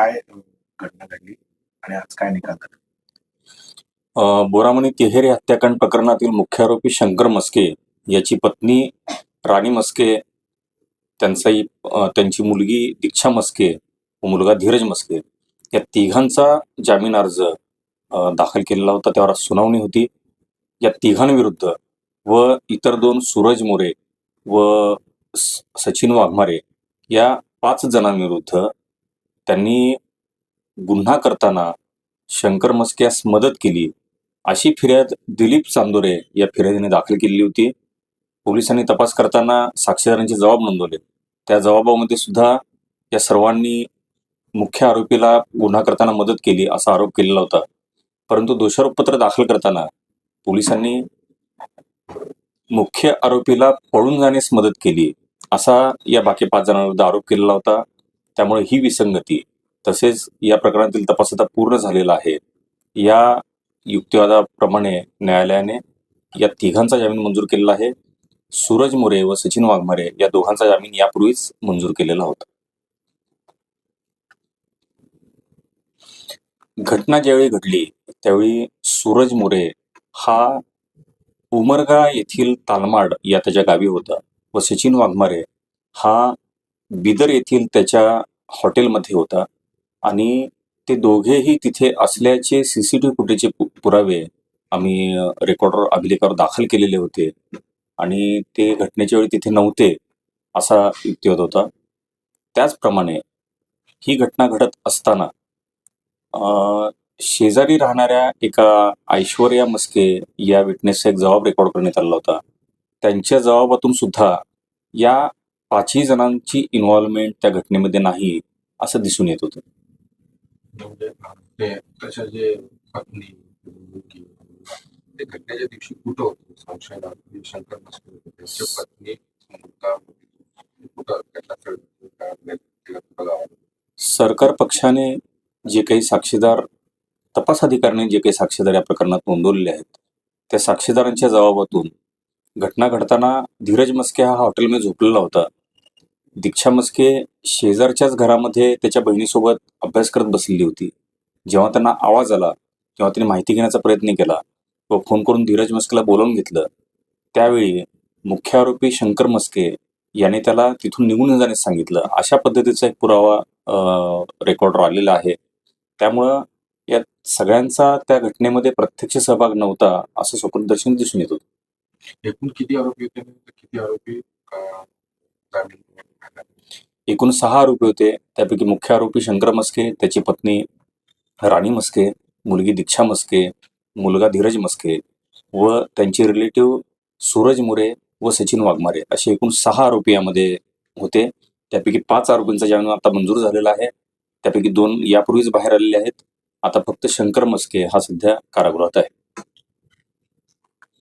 काय घटना घडली आणि आज काय निकाल झाला? बोरामणी तिहेरी हत्याकांड प्रकरणातील मुख्य आरोपी शंकर मस्के याची पत्नी राणी मस्के, त्यांची मुलगी दीक्षा मस्के व मुलगा धीरज मस्के या तिघांचा जामीन अर्ज दाखल केलेला होता. त्यावर सुनावणी होती. या तिघांविरुद्ध व इतर दोन सूरज मोरे व सचिन वाघमारे या 5 जणांविरुद्ध त्यांनी गुन्हा करताना शंकर मस्क्यास मदत केली अशी फिर्याद दिलीप चांदोरे या फिर्यादीने दाखल केलेली होती. पोलिसांनी तपास करताना साक्षीदारांचे जबाब नोंदवले. त्या जबाबामध्ये सुद्धा या सर्वांनी मुख्य आरोपीला गुन्हा करताना मदत केली असा आरोप केलेला होता. परंतु दोषारोपपत्र दाखल करताना पोलिसांनी मुख्य आरोपीला पळून जाण्यास मदत केली असा या बाकी 5 जणांविरुद्ध आरोप केलेला होता. त्यामुळे ही विसंगती, तसेच या प्रकरणातील तपास आता पूर्ण झालेला आहे. या युक्तिवादाप्रमाणे न्यायालयाने या तिघांचा जामीन मंजूर केलेला आहे. सूरज मोरे व सचिन वाघमारे या दोघांचा जामीन यापूर्वीच मंजूर केलेला होता. घटना ज्यावेळी घडली त्यावेळी सूरज मोरे हा उमरगा येथील तालमाड या त्याच्या गावी होता व सचिन वाघमारे हा बिदर येथील त्याच्या हॉटेलमध्ये होता आणि ते दोघेही तिथे असल्याचे सीसीटीव्ही फुटेजचे पुरावे आम्ही रेकॉर्डर अभिलेखावर दाखल केलेले होते आणि ते घटनेच्या वेळी तिथे नव्हते असा युक्तिवाद होता. त्याचप्रमाणे ही घटना घडत असताना शेजारी राहणाऱ्या एका ऐश्वर्या मस्के या विटनेसचा एक जबाब रेकॉर्ड करण्यात आला होता. त्यांच्या जबाबातून सुद्धा या 5ही जणांची इन्व्हॉल्वमेंट त्या घटनेमध्ये नाही असं दिसून येत होतं. म्हणजे ते त्याच्या जे पत्नी मुलगी ते घटनेच्या दिवशी कुठं होते? संशयाला शंकर मस्के होते, त्यांची पत्नी मुलगा कुठं घटना सरकार पक्षाने जे काही साक्षीदार, तपास अधिकाऱ्याने जे काही साक्षीदार या प्रकरणात नोंदवलेले आहेत, त्या साक्षीदारांच्या जबाबातून घटना घडताना धीरज मस्के हा हॉटेलमध्ये झोपलेला होता. दीक्षा मस्के शेजारच्याच घरामध्ये त्याच्या बहिणीसोबत अभ्यास करत बसलेली होती. जेव्हा त्यांना आवाज आला तेव्हा त्यांनी माहिती घेण्याचा प्रयत्न केला व फोन करून धीरज मस्केला बोलावून घेतलं. त्यावेळी मुख्य आरोपी शंकर मस्के याने त्याला तिथून निघून जाण्यास सांगितलं. अशा पद्धतीचा एक पुरावा रेकॉर्डवर आलेला आहे. त्यामुळं या सगळ्यांचा त्या घटनेमध्ये प्रत्यक्ष सहभाग नव्हता असं स्वप्नदर्शन दिसून येत होतं. एकूण किती आरोपी होते? किती आरोपी जामीन? एकूण 6 आरोपी होते. त्यापैकी मुख्य आरोपी शंकर मस्के, त्याची पत्नी राणी मस्के, मुलगी दीक्षा मस्के, मुलगा धीरज मस्के व त्यांचे रिलेटिव्ह सूरज मोरे व सचिन वाघमारे असे एकूण 6 आरोपी यामध्ये होते. त्यापैकी 5 आरोपींचा जामीन आता मंजूर झालेला आहे. त्यापैकी 2 यापूर्वीच बाहेर आलेले आहेत. आता फक्त शंकर मस्के हा सध्या कारागृहात आहे.